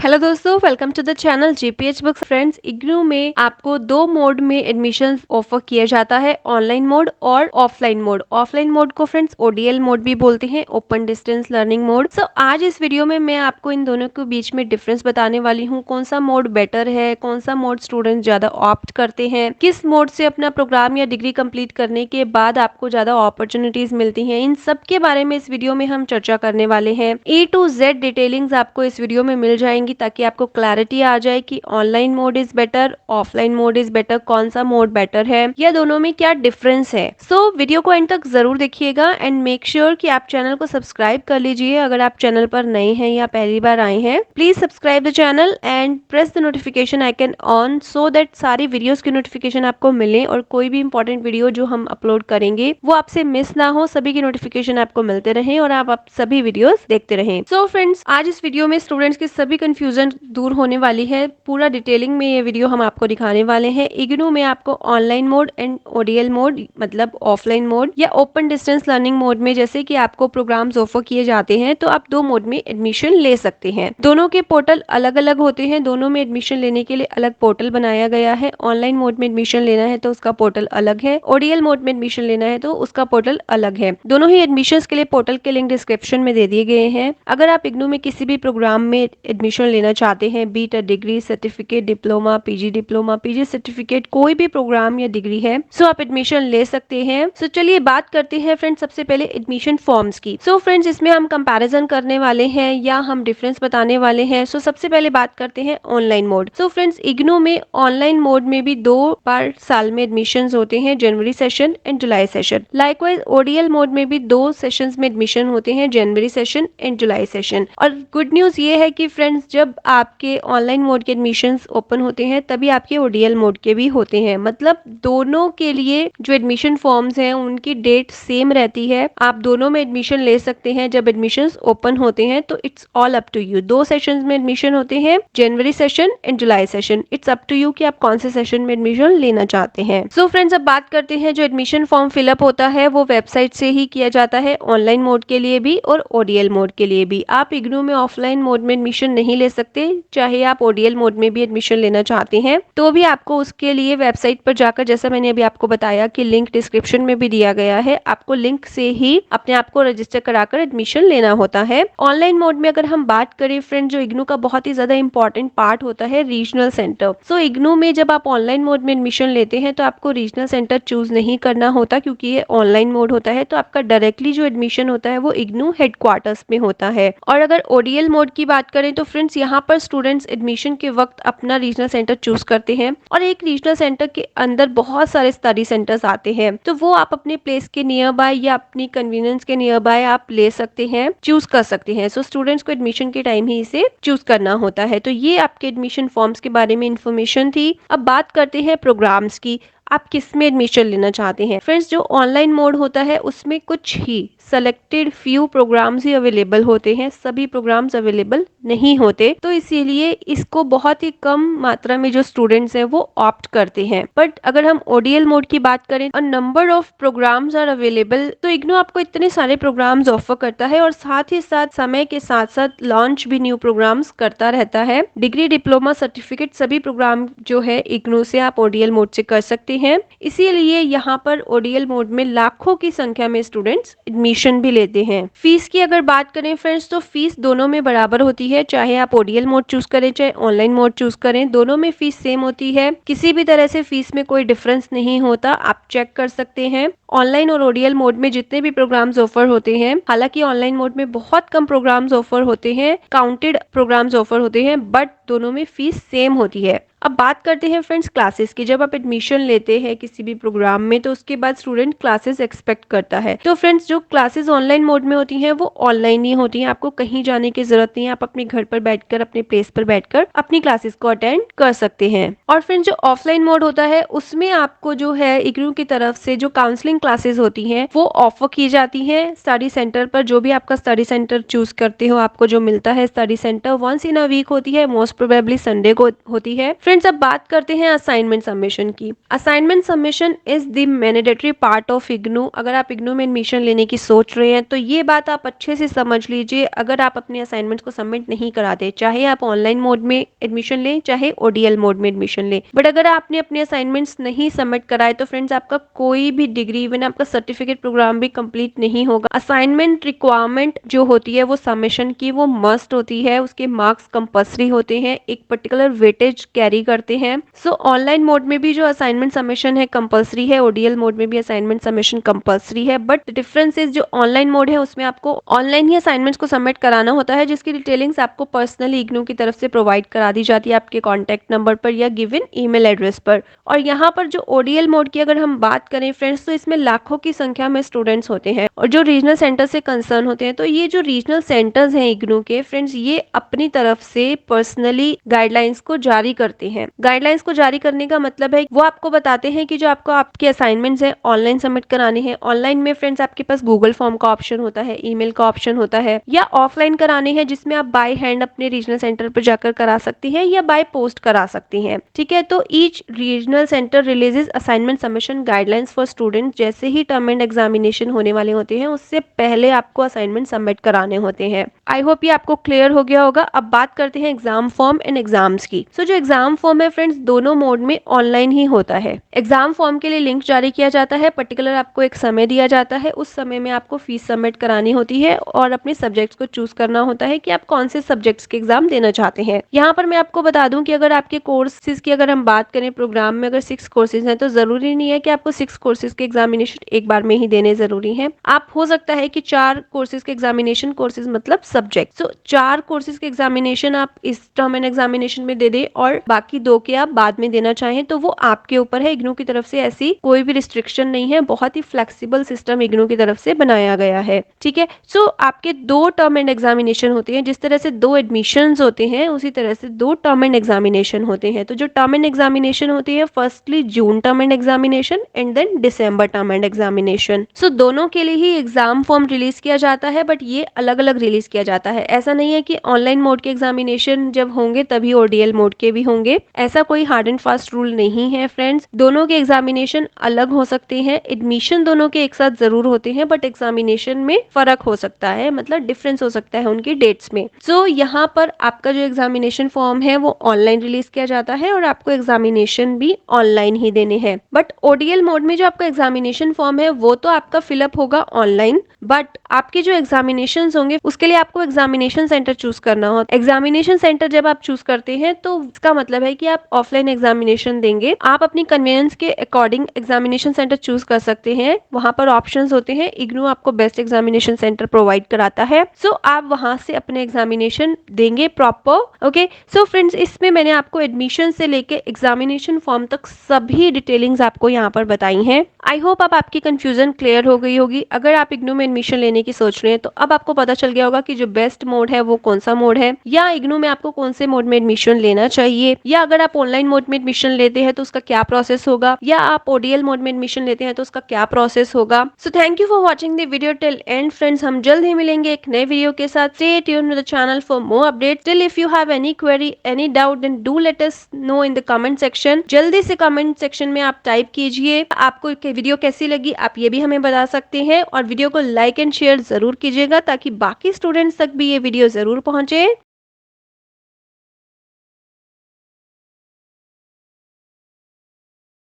Hello दोस्तों, welcome to the channel GPH books. Friends, IGNOU में आपको दो मोड में एडमिशन ऑफर किया जाता है, ऑनलाइन मोड और ऑफलाइन मोड। ऑफलाइन मोड को फ्रेंड्स ओडीएल मोड भी बोलते हैं, ओपन डिस्टेंस लर्निंग मोड। सो आज इस वीडियो में मैं आपको इन दोनों के बीच में डिफरेंस बताने वाली हूँ। कौन सा मोड बेटर है, कौन सा मोड स्टूडेंट ज्यादा ऑप्ट करते हैं, किस मोड से अपना प्रोग्राम या डिग्री कंप्लीट करने के बाद आपको ज्यादा अपॉर्चुनिटीज मिलती हैं, इन सब के बारे में इस वीडियो में हम चर्चा करने वाले हैं। ए टू जेड डिटेलिंग्स आपको इस वीडियो में मिल जाएंगी ताकि आपको क्लैरिटी आ जाए कि online mode is better, offline mode is better, कौन सा मोड बेटर है या दोनों में क्या डिफरेंस है। सो वीडियो को एंड तक जरूर देखिएगा एंड मेक श्योर कि आप चैनल को सब्सक्राइब कर लीजिए। अगर आप चैनल पर नए हैं या पहली बार आए हैं, please subscribe the channel and press the notification icon on so that सारी वीडियोस की नोटिफिकेशन आपको मिले और कोई भी इंपॉर्टेंट वीडियो जो हम अपलोड करेंगे वो आपसे मिस ना हो, सभी की नोटिफिकेशन आपको मिलते रहे और आप सभी वीडियोस देखते रहें। सो फ्रेंड्स, आज इस वीडियो में स्टूडेंट्स की सभी कंफ्यूजन दूर होने वाली है। पूरा डिटेलिंग में ये वीडियो हम आपको दिखाने वाले हैं। इग्नू में आपको online mode and ODL mode मतलब ऑफलाइन मोड या ओपन डिस्टेंस लर्निंग मोड में जैसे कि आपको प्रोग्राम्स ऑफर किए जाते हैं तो आप दो मोड में एडमिशन ले सकते हैं। दोनों के पोर्टल अलग अलग होते हैं, दोनों में एडमिशन लेने के लिए अलग पोर्टल बनाया गया है। ऑनलाइन मोड में एडमिशन लेना है तो उसका पोर्टल अलग है, ओडीएल मोड में एडमिशन लेना है तो उसका पोर्टल अलग है। दोनों ही एडमिशंस के लिए पोर्टल के लिंक डिस्क्रिप्शन में दे दिए गए हैं। अगर आप इग्नू में किसी भी प्रोग्राम में एडमिशन लेना चाहते हैं, बीट degree, certificate, diploma, PG certificate, कोई भी प्रोग्राम या डिग्री है, सो आप एडमिशन ले सकते हैं। सो चलिए बात करते हैं फ्रेंड्स सबसे पहले एडमिशन फॉर्म्स की। सो फ्रेंड्स, इसमें हम कंपैरिजन करने वाले हैं या हम डिफरेंस बताने वाले हैं। सो सबसे पहले बात करते हैं online mode. So friends, IGNOU में ऑनलाइन मोड में भी दो बार साल में एडमिशन होते हैं, जनवरी session and July session. Likewise ODL mode में भी दो सेशंस में एडमिशन होते हैं, जनवरी सेशन एंड जुलाई सेशन। और गुड न्यूज ये है कि फ्रेंड्स, जब आपके ऑनलाइन मोड के एडमिशंस ओपन होते हैं तभी आपके ओडीएल मोड के भी होते हैं। मतलब दोनों के लिए जो एडमिशन फॉर्म्स हैं उनकी डेट सेम रहती है। आप दोनों में एडमिशन ले सकते हैं जब एडमिशंस ओपन होते हैं, तो it's all up to you. दो सेशंस में एडमिशन होते हैं, जनवरी session and July session. It's up to you कि आप कौन से सेशन में एडमिशन लेना चाहते हैं। सो फ्रेंड्स, अब बात करते हैं जो एडमिशन फॉर्म फिलअप होता है वो वेबसाइट से ही किया जाता है, ऑनलाइन मोड के लिए भी और ओडीएल मोड के लिए भी। आप इग्नू में ऑफलाइन मोड में एडमिशन नहीं ले सकते, चाहे आप ओडीएल मोड में भी एडमिशन लेना चाहते हैं तो भी आपको उसके लिए वेबसाइट पर जाकर, जैसा मैंने अभी आपको बताया कि लिंक डिस्क्रिप्शन में भी दिया गया है, आपको लिंक से ही अपने आप को रजिस्टर कराकर एडमिशन लेना होता है। ऑनलाइन मोड में अगर हम बात करें फ्रेंड, जो इग्नू का बहुत ही ज्यादा इंपॉर्टेंट पार्ट होता है, रीजनल सेंटर। सो इग्नू में जब आप ऑनलाइन मोड में एडमिशन लेते हैं तो आपको रीजनल सेंटर चूज नहीं करना होता क्योंकि ये ऑनलाइन मोड होता है, तो आपका डायरेक्टली जो एडमिशन होता है वो इग्नू हेडक्वार्टर्स में होता है। और अगर ओडीएल मोड की बात करें तो फ्रेंड्स, यहाँ पर स्टूडेंट्स एडमिशन के वक्त अपना रीजनल सेंटर चूज करते हैं और एक रीजनल सेंटर के अंदर बहुत सारे स्टडी सेंटर्स आते हैं, तो वो आप अपने प्लेस के नियर बाय या अपनी कन्वीनियंस के नियर बाय आप ले सकते हैं, चूज कर सकते हैं। सो स्टूडेंट्स को एडमिशन के टाइम ही इसे चूज करना होता है। तो ये आपके एडमिशन फॉर्म्स के बारे में इंफॉर्मेशन थी। अब बात करते हैं प्रोग्राम्स की, आप किस में एडमिशन लेना चाहते हैं। फ्रेंड्स, जो ऑनलाइन मोड होता है उसमें कुछ ही सेलेक्टेड फ्यू प्रोग्राम्स ही अवेलेबल होते हैं, सभी प्रोग्राम्स अवेलेबल नहीं होते, तो इसीलिए इसको बहुत ही कम मात्रा में जो स्टूडेंट्स हैं वो ऑप्ट करते हैं। बट अगर हम ओडीएल मोड की बात करें, a number of programmes are available, तो इग्नू आपको इतने सारे प्रोग्राम्स ऑफर करता है और साथ ही साथ समय के साथ साथ लॉन्च भी न्यू प्रोग्राम्स करता रहता है। डिग्री, डिप्लोमा, सर्टिफिकेट, सभी प्रोग्राम जो है इग्नू से आप ओडीएल मोड से कर सकते हैं। इसीलिए यहाँ पर ओडीएल मोड में लाखों की संख्या में स्टूडेंट्स एडमिशन भी लेते हैं। फीस की अगर बात करें फ्रेंड्स, तो फीस दोनों में बराबर होती है, चाहे आप ओडीएल मोड चूज करें चाहे ऑनलाइन मोड चूज करें, दोनों में फीस सेम होती है। किसी भी तरह से फीस में कोई डिफरेंस नहीं होता, आप चेक कर सकते हैं। ऑनलाइन और ओडीएल मोड में जितने भी प्रोग्राम्स ऑफर होते हैं, हालांकि ऑनलाइन मोड में बहुत कम प्रोग्राम्स ऑफर होते हैं, काउंटेड प्रोग्राम्स ऑफर होते हैं, बट दोनों में फीस सेम होती है। अब बात करते हैं फ्रेंड्स क्लासेस की। जब आप एडमिशन लेते हैं किसी भी प्रोग्राम में तो उसके बाद स्टूडेंट क्लासेस एक्सपेक्ट करता है। तो फ्रेंड्स, जो क्लासेस ऑनलाइन मोड में होती हैं वो ऑनलाइन ही होती हैं, आपको कहीं जाने की जरूरत नहीं है, आप अपने घर पर बैठकर, अपने प्लेस पर बैठकर अपनी क्लासेस को अटेंड कर सकते हैं। और फ्रेंड्स, जो ऑफलाइन मोड होता है उसमें आपको जो है इग्नू की तरफ से जो काउंसलिंग क्लासेस होती हैं वो ऑफर की जाती हैं स्टडी सेंटर पर। जो भी आपका स्टडी सेंटर चूज करते हो, आपको जो मिलता है study centre once in a week होती है, मोस्ट प्रोबेबली संडे को होती है। फ्रेंड्स अब बात करते हैं असाइनमेंट सबमिशन की। Assignment submission is the mandatory part of IGNOU. अगर आप इग्नू में एडमिशन लेने की सोच रहे हैं तो ये बात आप अच्छे से समझ लीजिए। अगर आप अपने असाइनमेंट को सबमिट नहीं कराते, चाहे आप ऑनलाइन मोड में एडमिशन लें चाहे ओडीएल मोड में एडमिशन लें, बट अगर आपने अपने असाइनमेंट्स नहीं सबमिट कराए तो फ्रेंड्स आपका कोई भी डिग्री, इवन आपका सर्टिफिकेट प्रोग्राम भी कंप्लीट नहीं होगा। असाइनमेंट रिक्वायरमेंट जो होती है वो सबमिशन की वो मस्ट होती है, उसके मार्क्स कंपल्सरी होते हैं, एक पर्टिकुलर वेटेज कैरी करते हैं। सो ऑनलाइन मोड में भी जो असाइनमेंट सबमिशन है कंपल्सरी है, ओडीएल मोड में भी असाइनमेंट सबमिशन कंपल्सरी है, बट डिफरेंस इज जो ऑनलाइन मोड है उसमें आपको ऑनलाइन ही असाइनमेंट्स को सबमिट कराना होता है, जिसकी डिटेलिंग्स आपको पर्सनली इग्नू की तरफ से प्रोवाइड करा दी जाती है आपके कॉन्टैक्ट नंबर पर या गिवन ईमेल एड्रेस पर। और यहाँ पर जो ओडीएल मोड की अगर हम बात करें फ्रेंड्स, तो इसमें लाखों की संख्या में स्टूडेंट्स होते हैं और जो रीजनल सेंटर से कंसर्न होते हैं। तो ये जो रीजनल सेंटर्स हैं इग्नू के फ्रेंड्स, ये अपनी तरफ से पर्सनली गाइडलाइंस को जारी करते हैं। गाइडलाइंस को जारी करने का मतलब है वो आपको बताते हैं कि जो आपको आपके असाइनमेंट्स हैं ऑनलाइन सबमिट कराने हैं। ऑनलाइन में फ्रेंड्स आपके पास गूगल फॉर्म का ऑप्शन होता है, ईमेल का ऑप्शन होता है, या ऑफलाइन कराने हैं जिसमें आप बाय हैंड अपने रीजनल सेंटर पर जाकर करा सकती हैं या बाय पोस्ट करा सकती हैं। ठीक है, तो each regional centre releases assignment submission guidelines for student. जैसे ही टर्म एंड एग्जामिनेशन होने वाले होते हैं उससे पहले आपको असाइनमेंट सबमिट कराने होते हैं। आई होप ये आपको क्लियर हो गया होगा। अब बात करते हैं एग्जाम फॉर्म एंड एग्जाम्स की। सो जो एग्जाम फॉर्म है फ्रेंड्स दोनों मोड में ऑनलाइन ही होता है। एग्जाम फॉर्म के लिए लिंक जारी किया जाता है, पर्टिकुलर आपको एक समय दिया जाता है, उस समय में आपको फीस सबमिट करानी होती है और अपने सब्जेक्ट्स को चूज करना होता है कि आप कौन से सब्जेक्ट्स के एग्जाम देना चाहते हैं। यहाँ पर मैं आपको बता दूं कि अगर आपके कोर्सेज की अगर हम बात करें, प्रोग्राम में अगर 6 कोर्सेज हैं तो जरूरी नहीं है कि आपको 6 कोर्सेज के एग्जामिनेशन एक बार में ही देने जरूरी है। आप हो सकता है कि 4 कोर्सेज के एग्जामिनेशन, कोर्सेज मतलब सब्जेक्ट, सो 4 कोर्सेज के एग्जामिनेशन आप इस टर्म एंड एग्जामिनेशन में दे दे और बाकी 2 के आप बाद में देना चाहें तो वो आपके ऊपर है। इग्नू की तरफ से ऐसी कोई भी रिस्ट्रिक्शन नहीं है, बहुत ही फ्लेक्सिबल सिस्टम इग्नू की तरफ से बनाया गया है। ठीक है, सो आपके 2 टर्म एंड एग्जामिनेशन होते हैं। जिस तरह से 2 एडमिशंस होते हैं उसी तरह से 2 टर्म एंड एग्जामिनेशन होते हैं। तो जो टर्म एंड एग्जामिनेशन होती है, firstly June term end examination and then दिसंबर टर्म एंड एग्जामिनेशन। सो दोनों के लिए ही एग्जाम फॉर्म रिलीज किया जाता है, बट ये अलग अलग रिलीज किया जाता है। ऐसा नहीं है कि ऑनलाइन मोड के एग्जामिनेशन जब होंगे तभी ओडीएल मोड के भी होंगे, ऐसा कोई हार्ड एंड फास्ट रूल नहीं है फ्रेंड्स। दोनों के एग्जामिनेशन अलग हो सकते हैं, एडमिशन दोनों के एक साथ जरूर होते हैं, बट एग्जामिनेशन में फर्क हो सकता है, मतलब डिफरेंस हो सकता है उनकी डेट्स में। सो यहाँ पर आपका जो एग्जामिनेशन फॉर्म है वो ऑनलाइन रिलीज किया जाता है और आपको एग्जामिनेशन भी ऑनलाइन ही देने हैं। बट ओडीएल मोड में जो आपका एग्जामिनेशन फॉर्म है वो तो आपका फिलअप होगा ऑनलाइन, बट आपके जो एग्जामिनेशन होंगे उसके लिए आपको एग्जामिनेशन सेंटर चूज करना हो। एग्जामिनेशन सेंटर जब आप चूज करते हैं तो इसका मतलब है कि आप ऑफलाइन एग्जामिनेशन देंगे। आप अपनी कन्वीनियंस के अकॉर्डिंग एग्जामिनेशन सेंटर चूज कर सकते हैं, वहां पर ऑप्शंस होते हैं। इग्नू आपको बेस्ट एग्जामिनेशन सेंटर प्रोवाइड कराता है, सो आप वहां से अपने एग्जामिनेशन देंगे प्रॉपर। ओके, सो फ्रेंड्स इसमें मैंने आपको एडमिशन से लेके एग्जामिनेशन फॉर्म तक सभी डिटेलिंग्स आपको यहाँ पर बताई हैं। आई होप अब आपकी कंफ्यूजन क्लियर हो गई होगी। अगर आप इग्नू में एडमिशन लेने की सोच रहे हैं तो अब आपको पता चल गया होगा कि जो बेस्ट मोड है वो कौन सा मोड है, या इग्नू में आपको कौन से मोड में एडमिशन लेना चाहिए, या अगर आप ऑनलाइन मोड में एडमिशन लेते हैं तो उसका क्या प्रोसेस होगा, या आप ओडीएल मोड में एडमिशन लेते हैं तो उसका क्या प्रोसेस होगा। So thank you for watching the video till end friends. हम जल्द ही मिलेंगे एक नए वीडियो के साथ। Stay tuned with the channel for more updates. Till if you have any query, any doubt, then do let us know in the comment section. जल्दी से कमेंट सेक्शन में आप टाइप कीजिए आपको वीडियो कैसी लगी, आप ये भी हमें बता सकते हैं, और वीडियो को लाइक एंड शेयर जरूर कीजिएगा ताकि बाकी स्टूडेंट्स तक भी ये वीडियो जरूर पहुंचे।